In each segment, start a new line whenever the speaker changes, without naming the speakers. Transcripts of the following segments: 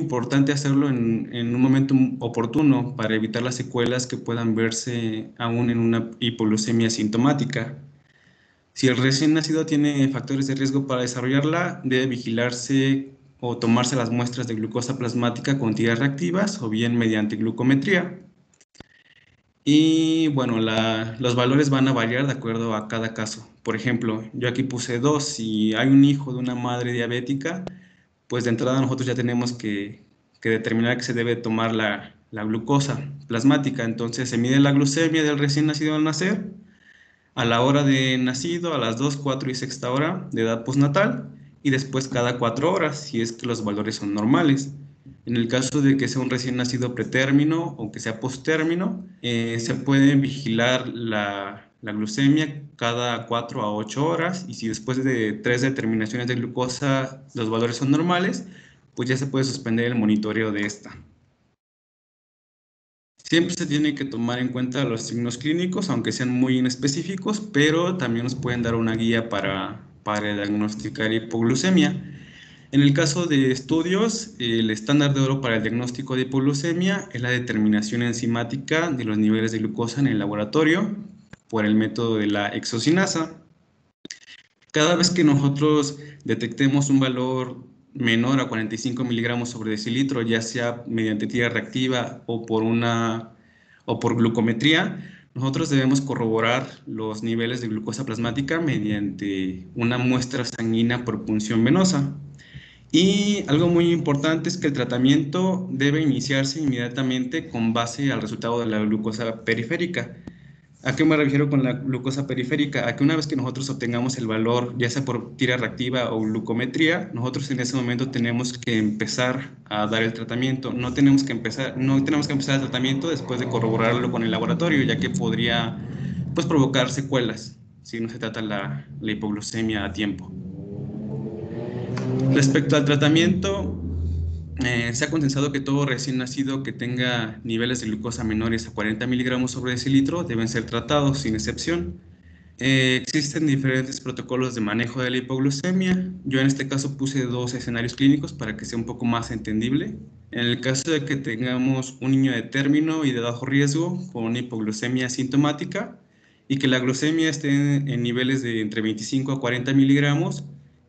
importante hacerlo en un momento oportuno para evitar las secuelas que puedan verse aún en una hipoglucemia sintomática. Si el recién nacido tiene factores de riesgo para desarrollarla, debe vigilarse o tomarse las muestras de glucosa plasmática con tiras reactivas o bien mediante glucometría. Y bueno, los valores van a variar de acuerdo a cada caso. Por ejemplo, yo aquí puse 2. Si hay un hijo de una madre diabética, pues de entrada nosotros ya tenemos que determinar que se debe tomar la glucosa plasmática. Entonces se mide la glucemia del recién nacido al nacer, a la hora de nacido, a las 2, 4 y sexta hora de edad postnatal, y después cada 4 horas, si es que los valores son normales. En el caso de que sea un recién nacido pretérmino o que sea posttérmino, se puede vigilar la glucemia cada 4 a 8 horas, y si después de 3 determinaciones de glucosa los valores son normales, pues ya se puede suspender el monitoreo de esta. Siempre se tiene que tomar en cuenta los signos clínicos, aunque sean muy inespecíficos, pero también nos pueden dar una guía para diagnosticar hipoglucemia. En el caso de estudios, el estándar de oro para el diagnóstico de hipoglucemia es la determinación enzimática de los niveles de glucosa en el laboratorio por el método de la hexocinasa. Cada vez que nosotros detectemos un valor menor a 45 miligramos sobre decilitro, ya sea mediante tira reactiva o por glucometría, nosotros debemos corroborar los niveles de glucosa plasmática mediante una muestra sanguínea por punción venosa. Y algo muy importante es que el tratamiento debe iniciarse inmediatamente con base al resultado de la glucosa periférica. ¿A qué me refiero con la glucosa periférica? A que una vez que nosotros obtengamos el valor, ya sea por tira reactiva o glucometría, nosotros en ese momento tenemos que empezar a dar el tratamiento. No tenemos que empezar el tratamiento después de corroborarlo con el laboratorio, ya que podría, pues, provocar secuelas si no se trata la hipoglucemia a tiempo. Respecto al tratamiento, se ha consensado que todo recién nacido que tenga niveles de glucosa menores a 40 miligramos sobre decilitro deben ser tratados sin excepción. Existen diferentes protocolos de manejo de la hipoglucemia. Yo en este caso puse 2 escenarios clínicos para que sea un poco más entendible. En el caso de que tengamos un niño de término y de bajo riesgo con una hipoglucemia sintomática y que la glucemia esté en niveles de entre 25 a 40 miligramos,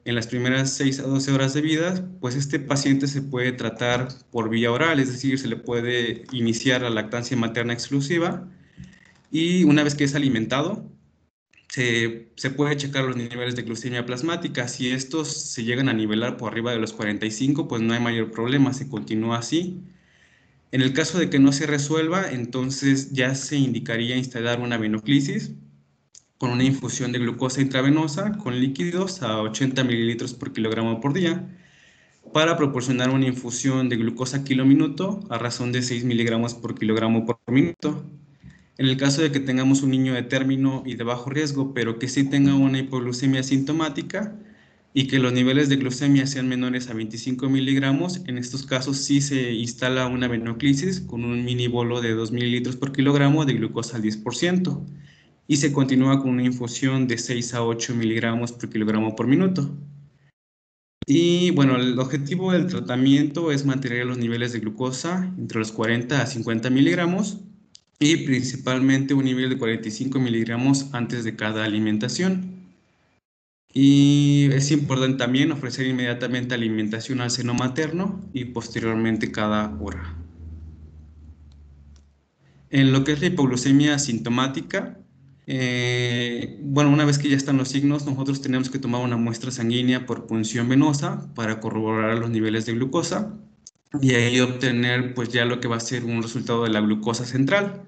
en las primeras 6 a 12 horas de vida, pues este paciente se puede tratar por vía oral, es decir, se le puede iniciar la lactancia materna exclusiva y una vez que es alimentado, se puede checar los niveles de glucemia plasmática. Si estos se llegan a nivelar por arriba de los 45, pues no hay mayor problema, se continúa así. En el caso de que no se resuelva, entonces ya se indicaría instalar una venoclisis con una infusión de glucosa intravenosa con líquidos a 80 mililitros por kilogramo por día para proporcionar una infusión de glucosa kilóminuto a razón de 6 miligramos por kilogramo por minuto. En el caso de que tengamos un niño de término y de bajo riesgo, pero que sí tenga una hipoglucemia sintomática y que los niveles de glucemia sean menores a 25 miligramos, en estos casos sí se instala una venoclisis con un mini bolo de 2 mililitros por kilogramo de glucosa al 10% y se continúa con una infusión de 6 a 8 miligramos por kilogramo por minuto. Y bueno, el objetivo del tratamiento es mantener los niveles de glucosa entre los 40 a 50 miligramos y principalmente un nivel de 45 miligramos antes de cada alimentación. Y es importante también ofrecer inmediatamente alimentación al seno materno y posteriormente cada hora. En lo que es la hipoglucemia sintomática, bueno, una vez que ya están los signos, nosotros tenemos que tomar una muestra sanguínea por punción venosa para corroborar los niveles de glucosa y ahí obtener pues ya lo que va a ser un resultado de la glucosa central.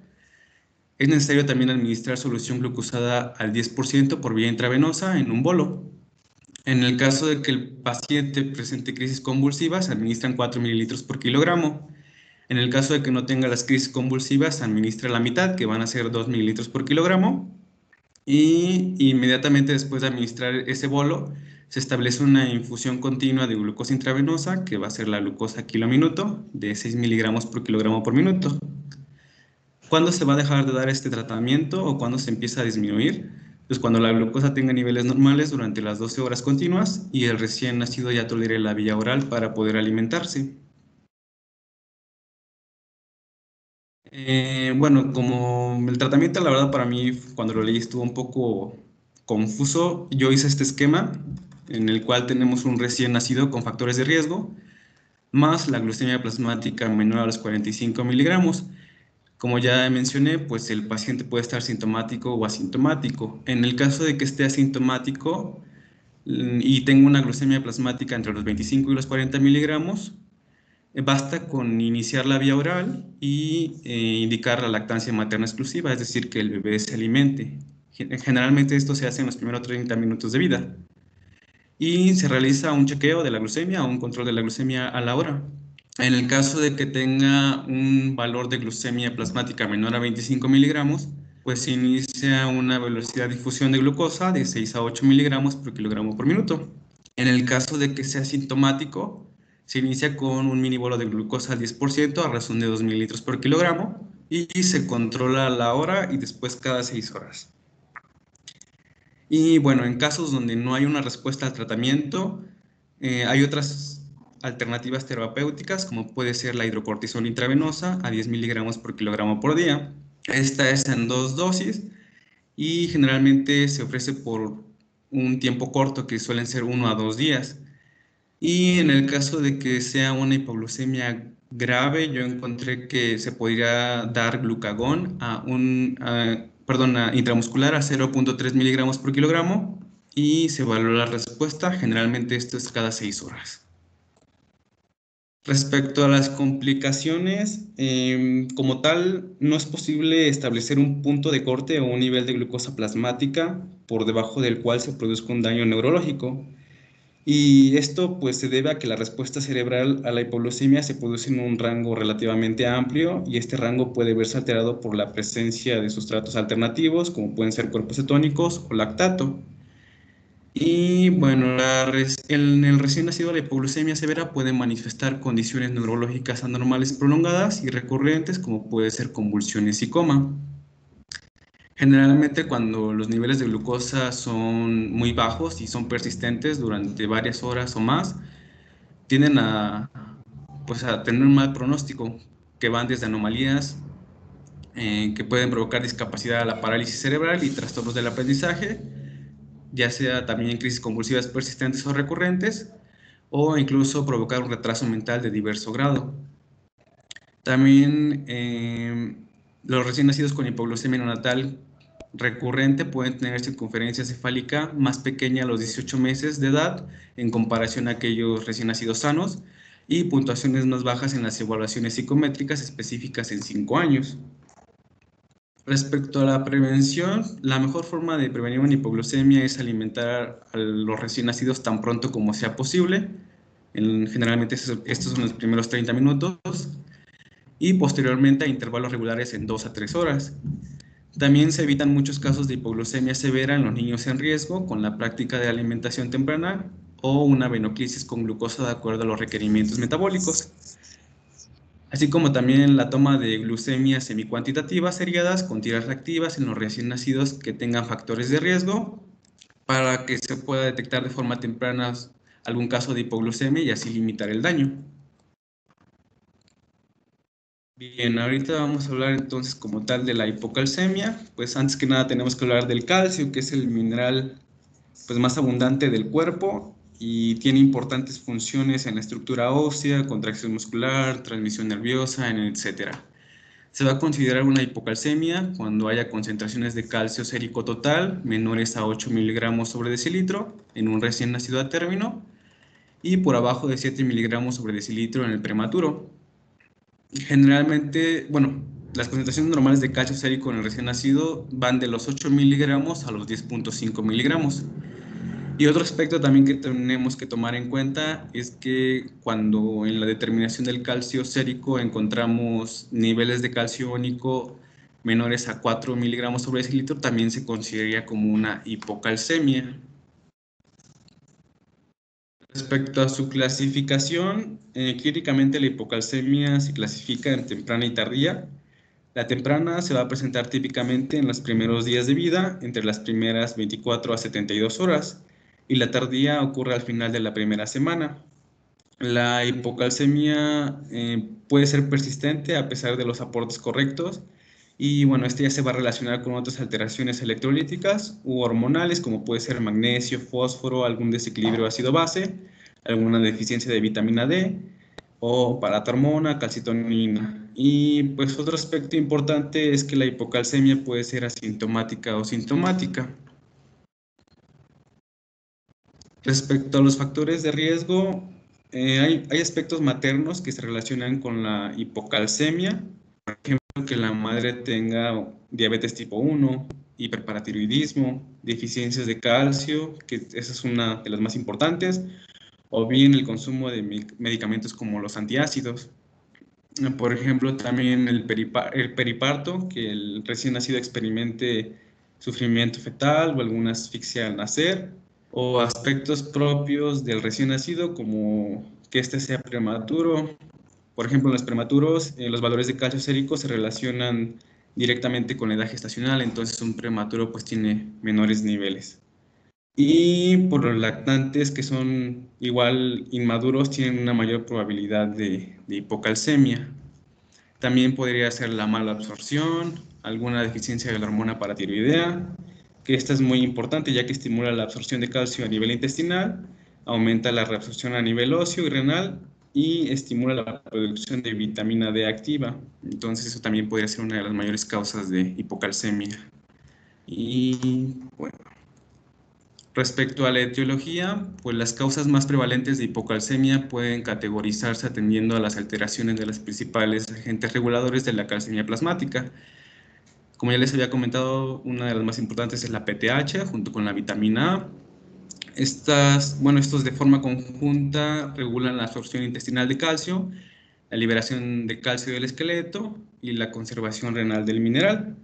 Es necesario también administrar solución glucosada al 10% por vía intravenosa en un bolo. En el caso de que el paciente presente crisis convulsivas, se administran 4 mililitros por kilogramo. En el caso de que no tenga las crisis convulsivas, se administra la mitad, que van a ser 2 mililitros por kilogramo. Y inmediatamente después de administrar ese bolo, se establece una infusión continua de glucosa intravenosa, que va a ser la glucosa kilominuto, de 6 miligramos por kilogramo por minuto. ¿Cuándo se va a dejar de dar este tratamiento o cuándo se empieza a disminuir? Pues cuando la glucosa tenga niveles normales durante las 12 horas continuas y el recién nacido ya tolere la vía oral para poder alimentarse. Bueno, como el tratamiento, la verdad, para mí, cuando lo leí estuvo un poco confuso. Yo hice este esquema en el cual tenemos un recién nacido con factores de riesgo, más la glucemia plasmática menor a los 45 miligramos. Como ya mencioné, pues el paciente puede estar sintomático o asintomático. En el caso de que esté asintomático y tenga una glucemia plasmática entre los 25 y los 40 miligramos, basta con iniciar la vía oral y indicar la lactancia materna exclusiva, es decir, que el bebé se alimente. Generalmente esto se hace en los primeros 30 minutos de vida y se realiza un chequeo de la glucemia o un control de la glucemia a la hora. En el caso de que tenga un valor de glucemia plasmática menor a 25 miligramos, pues se inicia una velocidad de difusión de glucosa de 6 a 8 miligramos por kilogramo por minuto. En el caso de que sea sintomático, se inicia con un mini bolo de glucosa al 10% a razón de 2 mililitros por kilogramo y se controla a la hora y después cada 6 horas. Y bueno, en casos donde no hay una respuesta al tratamiento, hay otras alternativas terapéuticas, como puede ser la hidrocortisona intravenosa a 10 miligramos por kilogramo por día. Esta es en 2 dosis y generalmente se ofrece por un tiempo corto, que suelen ser 1 a 2 días. Y en el caso de que sea una hipoglucemia grave, yo encontré que se podría dar glucagón a intramuscular a 0.3 miligramos por kilogramo y se evalúa la respuesta. Generalmente esto es cada 6 horas. Respecto a las complicaciones, como tal, no es posible establecer un punto de corte o un nivel de glucosa plasmática por debajo del cual se produzca un daño neurológico. Y esto pues se debe a que la respuesta cerebral a la hipoglucemia se produce en un rango relativamente amplio y este rango puede verse alterado por la presencia de sustratos alternativos como pueden ser cuerpos cetónicos o lactato. Y bueno, en el recién nacido la hipoglucemia severa puede manifestar condiciones neurológicas anormales prolongadas y recurrentes como puede ser convulsiones y coma. Generalmente cuando los niveles de glucosa son muy bajos y son persistentes durante varias horas o más, tienden pues, a tener un mal pronóstico, que van desde anomalías que pueden provocar discapacidad a la parálisis cerebral y trastornos del aprendizaje, ya sea también crisis convulsivas persistentes o recurrentes, o incluso provocar un retraso mental de diverso grado. También los recién nacidos con hipoglucemia neonatal recurrente pueden tener circunferencia cefálica más pequeña a los 18 meses de edad en comparación a aquellos recién nacidos sanos y puntuaciones más bajas en las evaluaciones psicométricas específicas en 5 años. Respecto a la prevención, la mejor forma de prevenir una hipoglucemia es alimentar a los recién nacidos tan pronto como sea posible. Generalmente estos son los primeros 30 minutos y posteriormente a intervalos regulares en 2 a 3 horas. También se evitan muchos casos de hipoglucemia severa en los niños en riesgo con la práctica de alimentación temprana o una venoclisis con glucosa de acuerdo a los requerimientos metabólicos, así como también la toma de glucemias semicuantitativas seriadas con tiras reactivas en los recién nacidos que tengan factores de riesgo para que se pueda detectar de forma temprana algún caso de hipoglucemia y así limitar el daño. Bien, ahorita vamos a hablar entonces como tal de la hipocalcemia. Pues antes que nada tenemos que hablar del calcio, que es el mineral pues, más abundante del cuerpo y tiene importantes funciones en la estructura ósea, contracción muscular, transmisión nerviosa, etcétera. Se va a considerar una hipocalcemia cuando haya concentraciones de calcio sérico total menores a 8 miligramos sobre decilitro en un recién nacido a término y por abajo de 7 miligramos sobre decilitro en el prematuro. Generalmente, bueno, las concentraciones normales de calcio sérico en el recién nacido van de los 8 miligramos a los 10.5 miligramos. Y otro aspecto también que tenemos que tomar en cuenta es que cuando en la determinación del calcio sérico encontramos niveles de calcio iónico menores a 4 miligramos sobre decilitro, también se consideraría como una hipocalcemia. Respecto a su clasificación, clínicamente la hipocalcemia se clasifica en temprana y tardía. La temprana se va a presentar típicamente en los primeros días de vida, entre las primeras 24 a 72 horas, y la tardía ocurre al final de la primera semana. La hipocalcemia puede ser persistente a pesar de los aportes correctos y bueno, este ya se va a relacionar con otras alteraciones electrolíticas u hormonales como puede ser magnesio, fósforo, algún desequilibrio ácido-base, alguna deficiencia de vitamina D o paratormona, calcitonina. Y pues otro aspecto importante es que la hipocalcemia puede ser asintomática o sintomática. Respecto a los factores de riesgo, hay aspectos maternos que se relacionan con la hipocalcemia, por ejemplo, que la madre tenga diabetes tipo 1, hiperparatiroidismo, deficiencias de calcio, que esa es una de las más importantes, o bien el consumo de medicamentos como los antiácidos. Por ejemplo, también el periparto, que el recién nacido experimente sufrimiento fetal o alguna asfixia al nacer, o aspectos propios del recién nacido, como que éste sea prematuro. Por ejemplo, en los prematuros, los valores de calcio sérico se relacionan directamente con la edad gestacional, entonces un prematuro pues tiene menores niveles. Y por los lactantes que son igual inmaduros, tienen una mayor probabilidad de hipocalcemia. También podría ser la mala absorción, alguna deficiencia de la hormona paratiroidea, que esta es muy importante ya que estimula la absorción de calcio a nivel intestinal, aumenta la reabsorción a nivel óseo y renal y estimula la producción de vitamina D activa. Entonces eso también podría ser una de las mayores causas de hipocalcemia. Y bueno, respecto a la etiología, pues las causas más prevalentes de hipocalcemia pueden categorizarse atendiendo a las alteraciones de los principales agentes reguladores de la calcemia plasmática. Como ya les había comentado, una de las más importantes es la PTH junto con la vitamina A. Estos de forma conjunta regulan la absorción intestinal de calcio, la liberación de calcio del esqueleto y la conservación renal del mineral.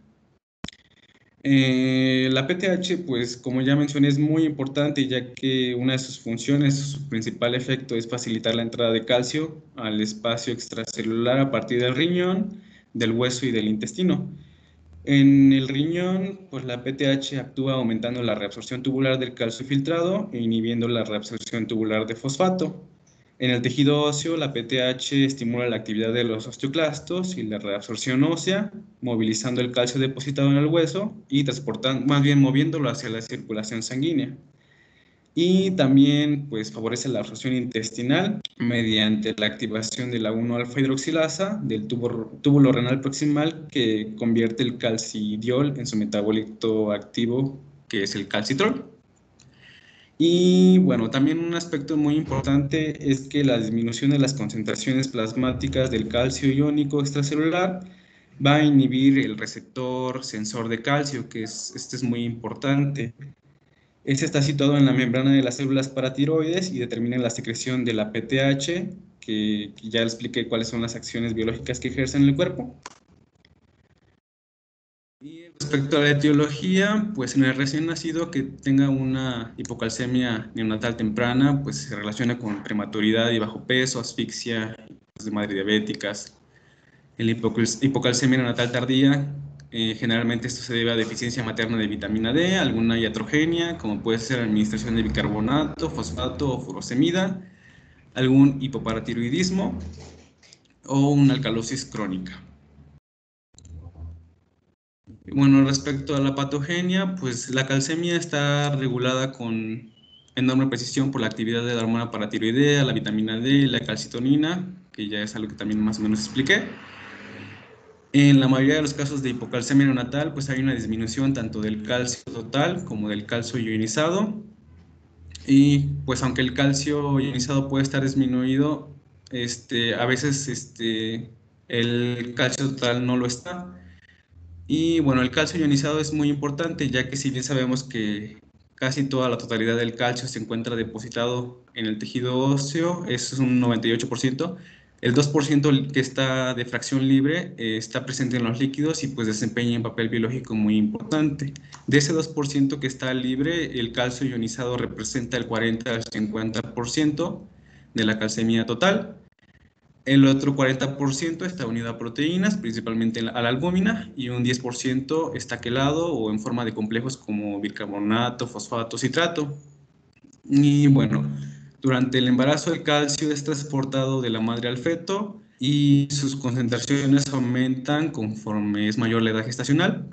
La PTH, pues como ya mencioné, es muy importante ya que una de sus funciones, su principal efecto es facilitar la entrada de calcio al espacio extracelular a partir del riñón, del hueso y del intestino. En el riñón, pues la PTH actúa aumentando la reabsorción tubular del calcio filtrado e inhibiendo la reabsorción tubular de fosfato. En el tejido óseo, la PTH estimula la actividad de los osteoclastos y la reabsorción ósea, movilizando el calcio depositado en el hueso y transportando, más bien moviéndolo hacia la circulación sanguínea. Y también pues favorece la absorción intestinal mediante la activación de la 1-alfa hidroxilasa del túbulo renal proximal que convierte el calcidiol en su metabolito activo que es el calcitrol. Y bueno, también un aspecto muy importante es que la disminución de las concentraciones plasmáticas del calcio iónico extracelular va a inhibir el receptor sensor de calcio, este es muy importante. Este está situado en la membrana de las células paratiroides y determina la secreción de la PTH, que ya les expliqué cuáles son las acciones biológicas que ejercen en el cuerpo. Y respecto a la etiología, pues en el recién nacido que tenga una hipocalcemia neonatal temprana, pues se relaciona con prematuridad y bajo peso, asfixia, de madre diabéticas. En la hipocalcemia neonatal tardía, generalmente esto se debe a deficiencia materna de vitamina D, alguna iatrogenia, como puede ser administración de bicarbonato, fosfato o furosemida, algún hipoparatiroidismo o una alcalosis crónica. Bueno, respecto a la patogenia, pues la calcemia está regulada con enorme precisión por la actividad de la hormona paratiroidea, la vitamina D, la calcitonina, que ya es algo que también más o menos expliqué. En la mayoría de los casos de hipocalcemia neonatal, pues hay una disminución tanto del calcio total como del calcio ionizado. Y pues aunque el calcio ionizado puede estar disminuido, a veces el calcio total no lo está. Y bueno, el calcio ionizado es muy importante, ya que si bien sabemos que casi toda la totalidad del calcio se encuentra depositado en el tejido óseo, eso es un 98%, el 2% que está de fracción libre está presente en los líquidos y pues desempeña un papel biológico muy importante. De ese 2% que está libre, el calcio ionizado representa el 40 al 50% de la calcemia total. El otro 40% está unido a proteínas, principalmente a la albúmina, y un 10% está quelado o en forma de complejos como bicarbonato, fosfato, citrato. Y bueno, Durante el embarazo, el calcio es transportado de la madre al feto y sus concentraciones aumentan conforme es mayor la edad gestacional.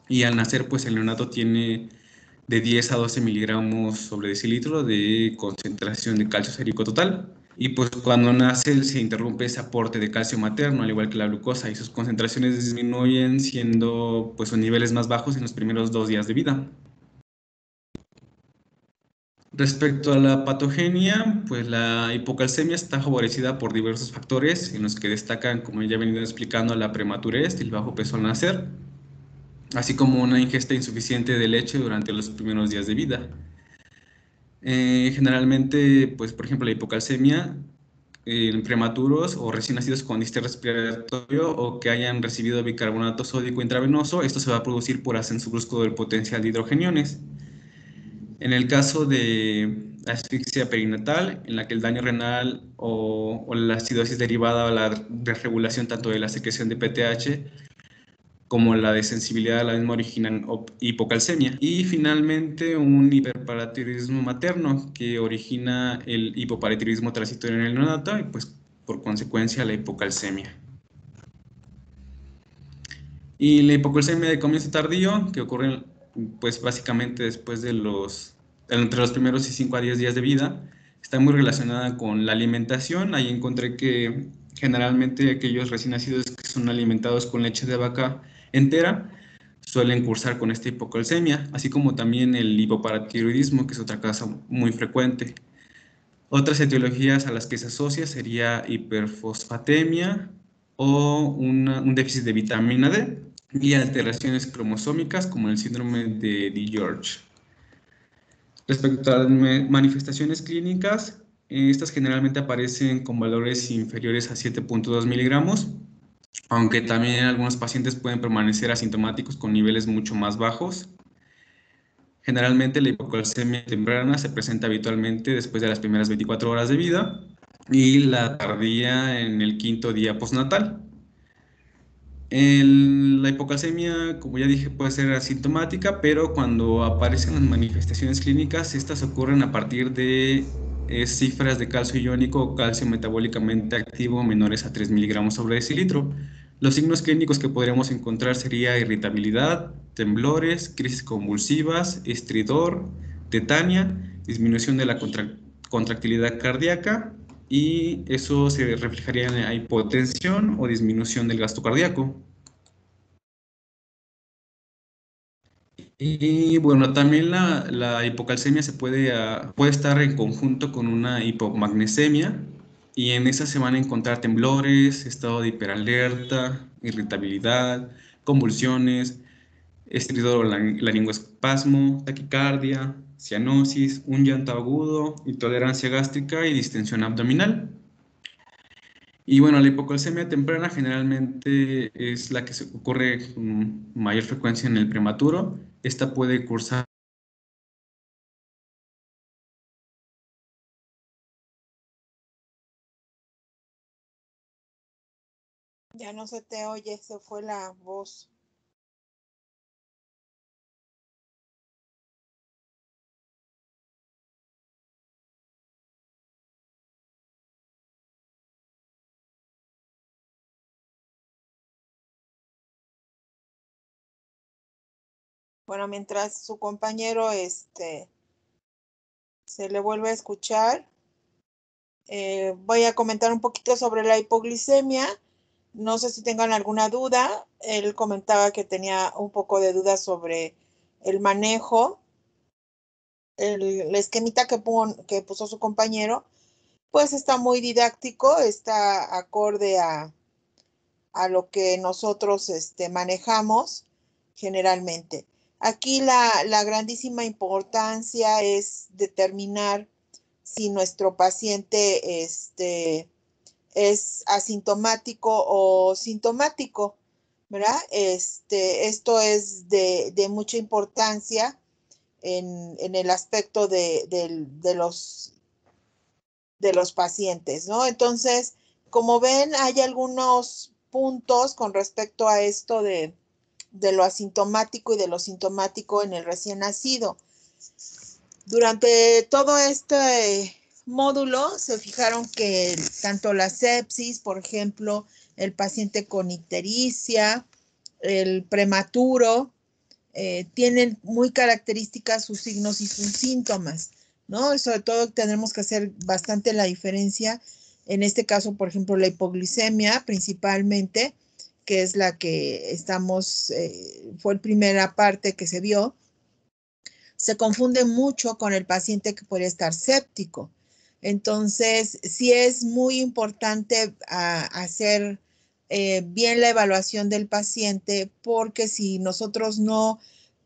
Y al nacer, pues el neonato tiene de 10 a 12 miligramos sobre decilitro de concentración de calcio sérico total. Y pues cuando nace se interrumpe ese aporte de calcio materno, al igual que la glucosa, y sus concentraciones disminuyen siendo pues sus niveles más bajos en los primeros 2 días de vida. Respecto a la patogenia, pues la hipocalcemia está favorecida por diversos factores en los que destacan, como ya he venido explicando, la prematurez y el bajo peso al nacer, así como una ingesta insuficiente de leche durante los primeros días de vida. Generalmente, pues por ejemplo, la hipocalcemia en prematuros o recién nacidos con distrés respiratorio o que hayan recibido bicarbonato sódico intravenoso, esto se va a producir por ascenso brusco del potencial de hidrogeniones. En el caso de asfixia perinatal, en la que el daño renal o la acidosis derivada o la desregulación tanto de la secreción de PTH como la de sensibilidad a la misma originan hipocalcemia. Y finalmente un hiperparatiroidismo materno que origina el hipoparatiroidismo transitorio en el neonato y pues por consecuencia la hipocalcemia. Y la hipocalcemia de comienzo tardío, que ocurre pues básicamente después de entre los primeros y 5 a 10 días de vida, está muy relacionada con la alimentación. Ahí encontré que generalmente aquellos recién nacidos que son alimentados con leche de vaca entera suelen cursar con esta hipocalcemia, así como también el hipoparatiroidismo, que es otra causa muy frecuente. Otras etiologías a las que se asocia sería hiperfosfatemia o un déficit de vitamina D y alteraciones cromosómicas como el síndrome de DiGeorge. Respecto a las manifestaciones clínicas, estas generalmente aparecen con valores inferiores a 7.2 miligramos, aunque también algunos pacientes pueden permanecer asintomáticos con niveles mucho más bajos. Generalmente la hipocalcemia temprana se presenta habitualmente después de las primeras 24 horas de vida y la tardía en el 5.º día postnatal. La hipocalcemia, como ya dije, puede ser asintomática, pero cuando aparecen las manifestaciones clínicas, estas ocurren a partir de cifras de calcio iónico o calcio metabólicamente activo menores a 3 miligramos sobre decilitro. Los signos clínicos que podríamos encontrar sería irritabilidad, temblores, crisis convulsivas, estridor, tetania, disminución de la contractilidad cardíaca y eso se reflejaría en la hipotensión o disminución del gasto cardíaco. Y bueno, también la hipocalcemia puede estar en conjunto con una hipomagnesemia y en esa se van a encontrar temblores, estado de hiperalerta, irritabilidad, convulsiones, estridor o laringoespasmo, taquicardia, cianosis, un llanto agudo, intolerancia gástrica y distensión abdominal. Y bueno, la hipocalcemia temprana generalmente es la que se ocurre con mayor frecuencia en el prematuro. Esta puede cursar.
Ya no se te oye, se fue la voz. Bueno, mientras su compañero se le vuelve a escuchar, voy a comentar un poquito sobre la hipoglicemia. No sé si tengan alguna duda. Él comentaba que tenía un poco de duda sobre el manejo. El esquemita que puso su compañero, pues está muy didáctico, está acorde a lo que nosotros manejamos generalmente. Aquí la grandísima importancia es determinar si nuestro paciente es asintomático o sintomático, ¿verdad? Esto es de mucha importancia en el aspecto de los pacientes, ¿no? Entonces, como ven, hay algunos puntos con respecto a esto de lo asintomático y de lo sintomático en el recién nacido. Durante todo este módulo se fijaron que tanto la sepsis, por ejemplo, el paciente con ictericia, el prematuro, tienen muy características sus signos y sus síntomas, ¿no? Y sobre todo tenemos que hacer bastante la diferencia. En este caso, por ejemplo, la hipoglicemia principalmente, que es la que estamos, fue la primera parte que se vio, se confunde mucho con el paciente que podría estar séptico. Entonces, sí es muy importante hacer bien la evaluación del paciente, porque si nosotros no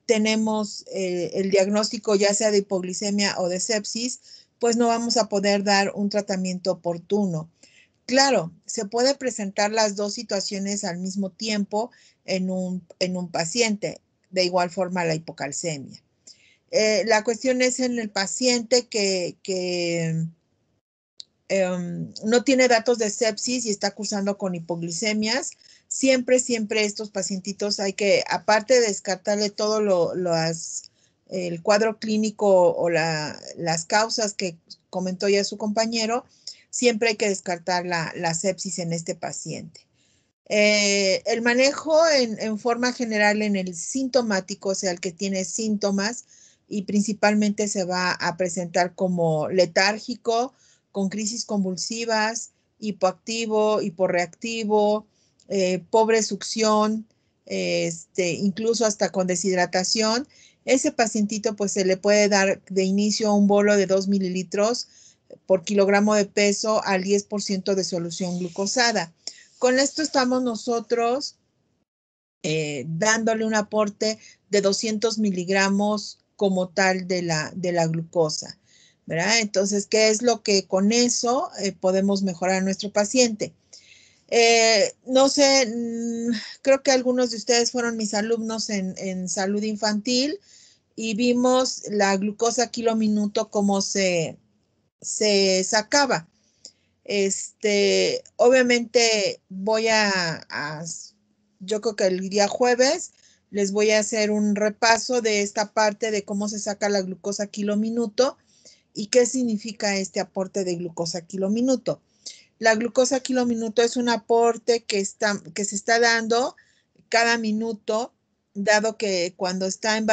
tenemos el diagnóstico ya sea de hipoglicemia o de sepsis, pues no vamos a poder dar un tratamiento oportuno. Claro, se puede presentar las dos situaciones al mismo tiempo en un paciente, de igual forma la hipocalcemia. La cuestión es en el paciente que no tiene datos de sepsis y está cursando con hipoglicemias. Siempre estos pacientitos hay que, aparte de descartarle todo el cuadro clínico o las causas que comentó ya su compañero, siempre hay que descartar la sepsis en este paciente. El manejo en forma general en el sintomático, o sea, el que tiene síntomas y principalmente se va a presentar como letárgico, con crisis convulsivas, hipoactivo, hiporreactivo, pobre succión, incluso hasta con deshidratación. Ese pacientito pues se le puede dar de inicio un bolo de 2 mililitros por kilogramo de peso al 10% de solución glucosada. Con esto estamos nosotros dándole un aporte de 200 miligramos como tal de la glucosa, ¿verdad? Entonces, ¿qué es lo que con eso podemos mejorar a nuestro paciente? No sé, creo que algunos de ustedes fueron mis alumnos en salud infantil y vimos la glucosa kilo minuto cómo se sacaba. Obviamente yo creo que el día jueves les voy a hacer un repaso de esta parte de cómo se saca la glucosa kilo minuto y qué significa este aporte de glucosa kilo minuto. La glucosa kilo minuto es un aporte que se está dando cada minuto, dado que cuando está el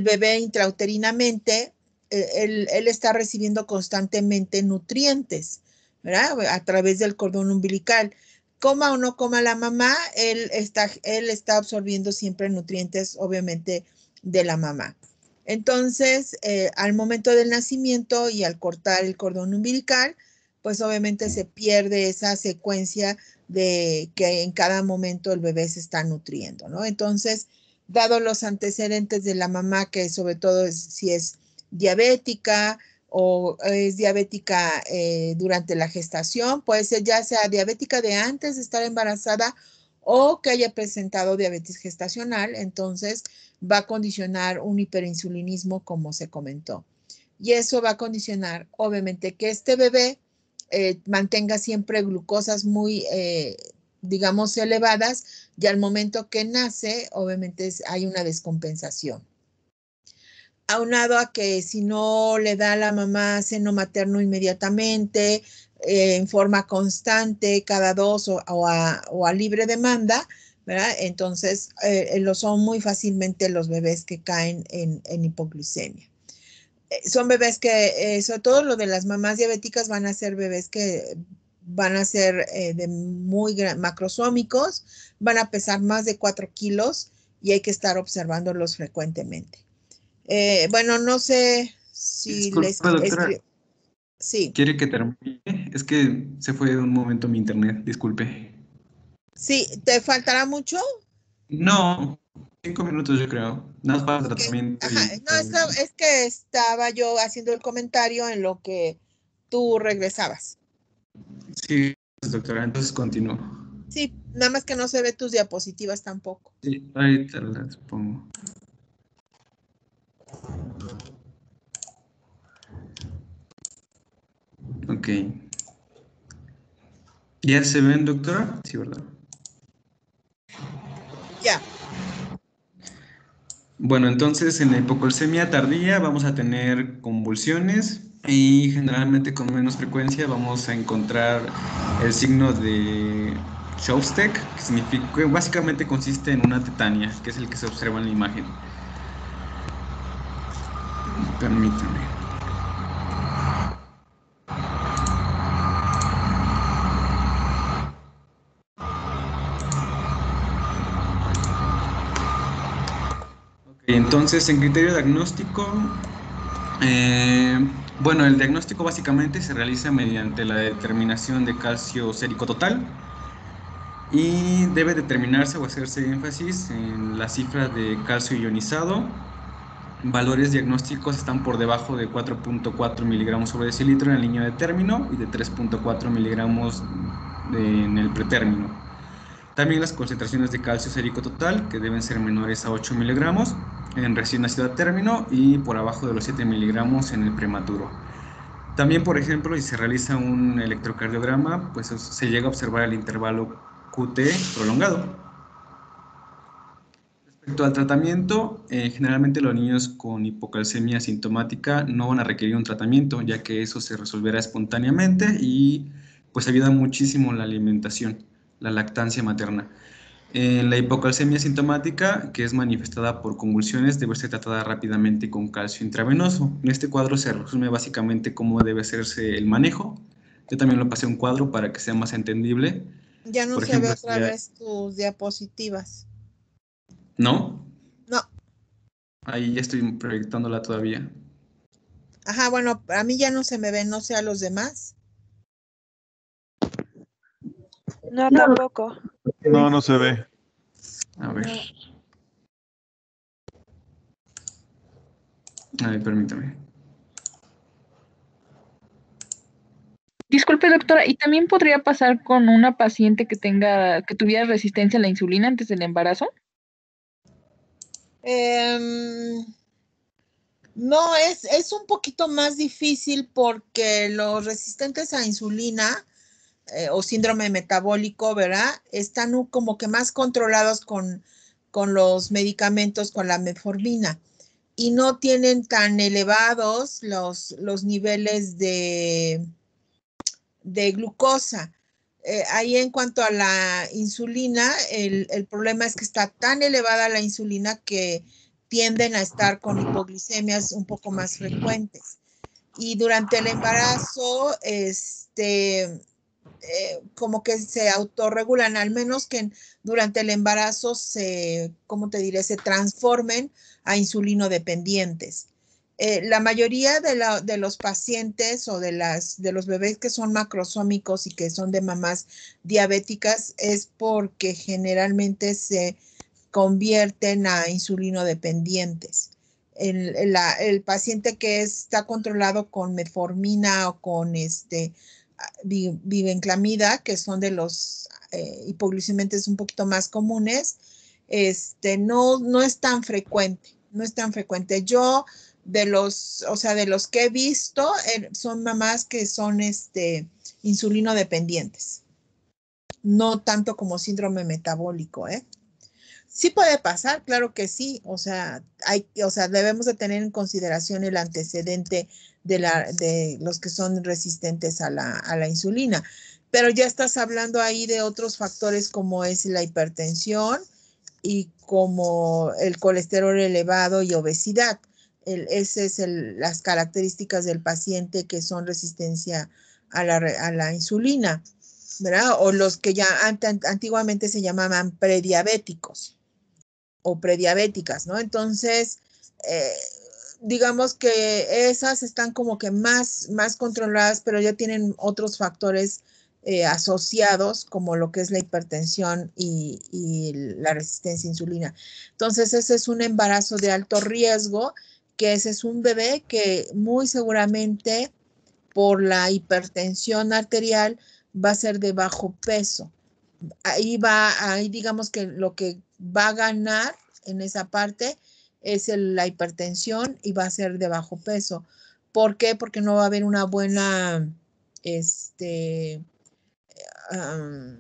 bebé intrauterinamente, él está recibiendo constantemente nutrientes, ¿verdad? A través del cordón umbilical. Coma o no coma la mamá, él está absorbiendo siempre nutrientes, obviamente, de la mamá. Entonces, al momento del nacimiento y al cortar el cordón umbilical, pues obviamente se pierde esa secuencia de que en cada momento el bebé se está nutriendo, ¿no? Entonces, dado los antecedentes de la mamá, que sobre todo si es diabética o es diabética durante la gestación, puede ser ya sea diabética de antes de estar embarazada o que haya presentado diabetes gestacional, entonces va a condicionar un hiperinsulinismo como se comentó. Y eso va a condicionar, obviamente, que este bebé mantenga siempre glucosas muy, digamos, elevadas y al momento que nace, obviamente hay una descompensación. Aunado a que si no le da a la mamá seno materno inmediatamente, en forma constante, cada 2 o a libre demanda, ¿verdad? Entonces, lo son muy fácilmente los bebés que caen en hipoglucemia. Son bebés que, sobre todo lo de las mamás diabéticas, van a ser bebés que van a ser de muy macrosómicos, van a pesar más de 4 kilos y hay que estar observándolos frecuentemente. Bueno, no sé si les...
Disculpa, doctora.
Sí.
¿Quiere que termine? Es que se fue un momento mi internet, disculpe.
Sí, ¿te faltará mucho?
No, 5 minutos yo creo. Nada más para el
Ok.
tratamiento
Ajá,
y
no, es que estaba yo haciendo el comentario en lo que tú regresabas.
Sí, doctora, entonces continúo.
Sí, nada más que no se ve tus diapositivas tampoco.
Sí, ahorita las pongo. Ok. ¿Ya se ven, doctora? Sí, ¿verdad?
Ya.
Bueno, entonces en la hipocalcemia tardía vamos a tener convulsiones y generalmente con menos frecuencia vamos a encontrar el signo de Chopstick, que significa, que básicamente consiste en una tetania, que es el que se observa en la imagen. Permítame. Ok, entonces, en criterio diagnóstico, eh, bueno, el diagnóstico básicamente se realiza mediante la determinación de calcio sérico total y debe determinarse o hacerse énfasis en la cifra de calcio ionizado. Valores diagnósticos están por debajo de 4.4 miligramos sobre decilitro en la línea de término y de 3.4 miligramos en el pretérmino. También las concentraciones de calcio sérico total, que deben ser menores a 8 miligramos en recién nacido a término y por abajo de los 7 miligramos en el prematuro. También, por ejemplo, si se realiza un electrocardiograma, pues se llega a observar el intervalo QT prolongado. Respecto al tratamiento, generalmente los niños con hipocalcemia sintomática no van a requerir un tratamiento, ya que eso se resolverá espontáneamente y pues ayuda muchísimo la alimentación, la lactancia materna. La hipocalcemia sintomática, que es manifestada por convulsiones, debe ser tratada rápidamente con calcio intravenoso. En este cuadro se resume básicamente cómo debe hacerse el manejo. Yo también lo pasé un cuadro para que sea más entendible.
Ya no
Por
se ve
ejemplo,
otra vez tus diapositivas.
¿no?
No.
Ahí ya estoy proyectándola todavía.
Ajá, bueno, a mí ya no se me ven, no sé a los demás.
No, tampoco.
No, no se ve.
A ver. A ver, permítame.
Disculpe, doctora, ¿y también podría pasar con una paciente que tuviera resistencia a la insulina antes del embarazo?
Em, no, es un poquito más difícil porque los resistentes a insulina o síndrome metabólico, ¿verdad? Están como que más controlados con los medicamentos, con la metformina, y no tienen tan elevados los niveles de glucosa. Ahí en cuanto a la insulina, el problema es que está tan elevada la insulina que tienden a estar con hipoglicemias un poco más frecuentes. Y durante el embarazo, como que se autorregulan, al menos que durante el embarazo ¿cómo te diré? Se transformen a insulino dependientes. La mayoría de los pacientes o de los bebés que son macrosómicos y que son de mamás diabéticas es porque generalmente se convierten a insulino dependientes. El paciente que está controlado con metformina o con vivenclamida, que son de los hipoglucemiantes un poquito más comunes, no es tan frecuente, no es tan frecuente. Yo o sea, de los que he visto, son mamás que son insulino dependientes, no tanto como síndrome metabólico, ¿eh? Sí puede pasar, claro que sí. O sea, debemos de tener en consideración el antecedente de los que son resistentes a la insulina. Pero ya estás hablando ahí de otros factores como es la hipertensión y como el colesterol elevado y obesidad. Ese es las características del paciente que son resistencia a la insulina, ¿verdad? O los que ya antiguamente se llamaban prediabéticos o prediabéticas, ¿no? Entonces, eh, digamos que esas están como que más controladas, pero ya tienen otros factores asociados, como lo que es la hipertensión y la resistencia a insulina. Entonces, ese es un embarazo de alto riesgo, que ese es un bebé que muy seguramente por la hipertensión arterial va a ser de bajo peso. Ahí digamos que lo que va a ganar en esa parte es la hipertensión y va a ser de bajo peso. ¿Por qué? Porque no va a haber una buena este,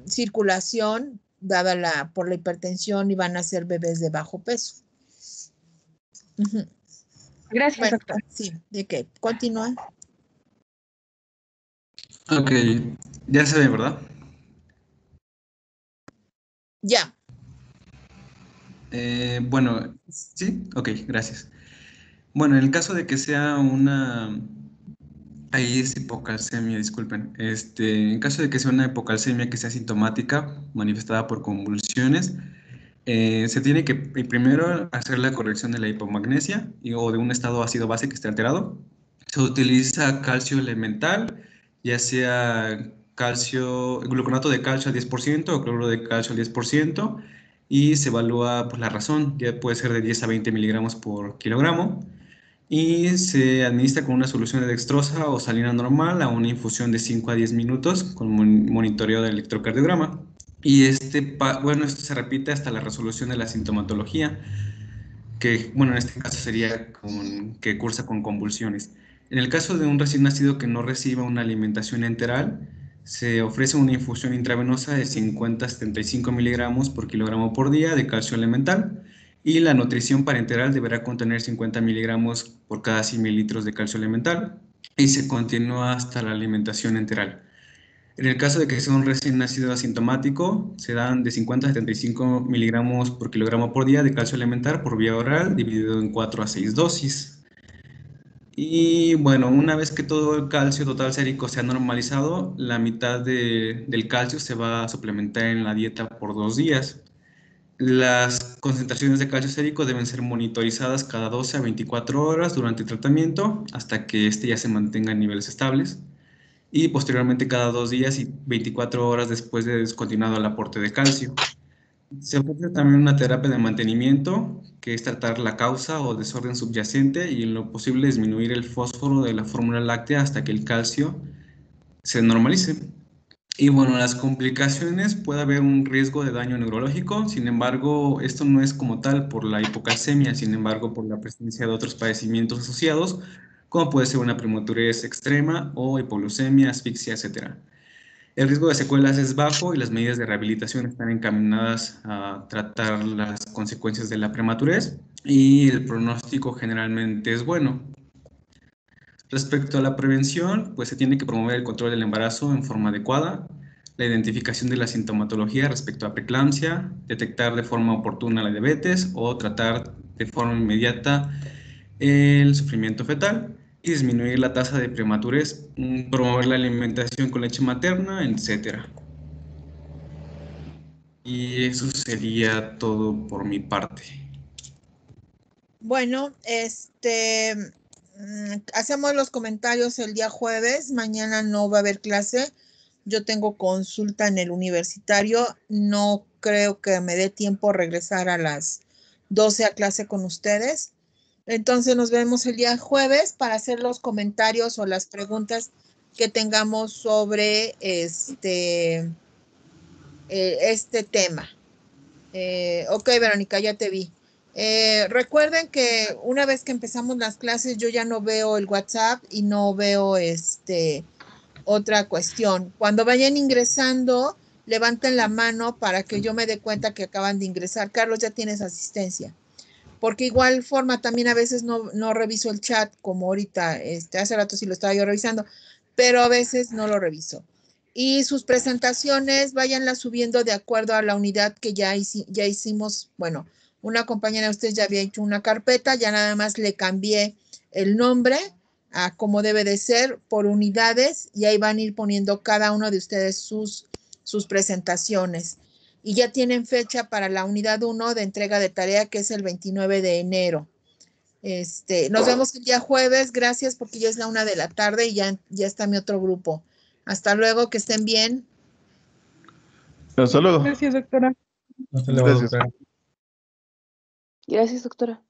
circulación dada por la hipertensión y van a ser bebés de bajo peso. Ujú.
Gracias,
Bueno,
doctora.
sí, de que continúa.
Ok, ya se ve, ¿verdad?
Ya.
Bueno, sí, ok, gracias. Bueno, en el caso de que sea una... Ahí es hipocalcemia, disculpen. En caso de que sea una hipocalcemia que sea sintomática, manifestada por convulsiones, se tiene que primero hacer la corrección de la hipomagnesia o de un estado ácido-base que esté alterado. Se utiliza calcio elemental, ya sea gluconato de calcio al 10% o cloruro de calcio al 10%, y se evalúa pues, la razón, ya puede ser de 10 a 20 miligramos por kilogramo, y se administra con una solución de dextrosa o salina normal a una infusión de 5 a 10 minutos con monitoreo de electrocardiograma. Y bueno, esto se repite hasta la resolución de la sintomatología, que, bueno, en este caso sería que cursa con convulsiones. En el caso de un recién nacido que no reciba una alimentación enteral, se ofrece una infusión intravenosa de 50 a 75 miligramos por kilogramo por día de calcio elemental, y la nutrición parenteral deberá contener 50 miligramos por cada 100 mililitros de calcio elemental, y se continúa hasta la alimentación enteral. En el caso de que sea un recién nacido asintomático, se dan de 50 a 75 miligramos por kilogramo por día de calcio elemental por vía oral, dividido en 4 a 6 dosis. Y bueno, una vez que todo el calcio total sérico se ha normalizado, la mitad del calcio se va a suplementar en la dieta por 2 días. Las concentraciones de calcio sérico deben ser monitorizadas cada 12 a 24 horas durante el tratamiento hasta que ya se mantenga en niveles estables, y posteriormente cada 2 días y 24 horas después de descontinuado el aporte de calcio. Se ofrece también una terapia de mantenimiento, que es tratar la causa o desorden subyacente y en lo posible disminuir el fósforo de la fórmula láctea hasta que el calcio se normalice. Y bueno, las complicaciones, puede haber un riesgo de daño neurológico. Sin embargo, esto no es como tal por la hipocalcemia, sin embargo, por la presencia de otros padecimientos asociados, como puede ser una prematurez extrema o hipoglucemia, asfixia, etc. El riesgo de secuelas es bajo y las medidas de rehabilitación están encaminadas a tratar las consecuencias de la prematurez, y el pronóstico generalmente es bueno. Respecto a la prevención, pues se tiene que promover el control del embarazo en forma adecuada, la identificación de la sintomatología respecto a preeclampsia, detectar de forma oportuna la diabetes o tratar de forma inmediata el sufrimiento fetal y disminuir la tasa de prematurez, promover la alimentación con leche materna, etc. Y eso sería todo por mi parte.
Bueno, hacemos los comentarios el día jueves. Mañana no va a haber clase. Yo tengo consulta en el universitario. No creo que me dé tiempo regresar a las 12 a clase con ustedes. Entonces nos vemos el día jueves para hacer los comentarios o las preguntas que tengamos sobre este tema. Ok, Verónica, ya te vi. Recuerden que una vez que empezamos las clases, yo ya no veo el WhatsApp y no veo otra cuestión. Cuando vayan ingresando, levanten la mano para que yo me dé cuenta que acaban de ingresar. Carlos, ya tienes asistencia. Porque igual forma también a veces no reviso el chat, como ahorita, hace rato sí lo estaba yo revisando, pero a veces no lo reviso. Y sus presentaciones, váyanlas subiendo de acuerdo a la unidad que ya hicimos. Bueno, una compañera de ustedes ya había hecho una carpeta, ya nada más le cambié el nombre a como debe de ser por unidades, y ahí van a ir poniendo cada uno de ustedes sus presentaciones. Y ya tienen fecha para la unidad 1 de entrega de tarea, que es el 29 de enero. Nos vemos el día jueves. Gracias, porque ya es la 1 de la tarde y ya está mi otro grupo. Hasta luego, que estén bien.
Hasta luego.
Gracias, doctora.
Hasta luego,
Gracias.
doctora.
Gracias, doctora.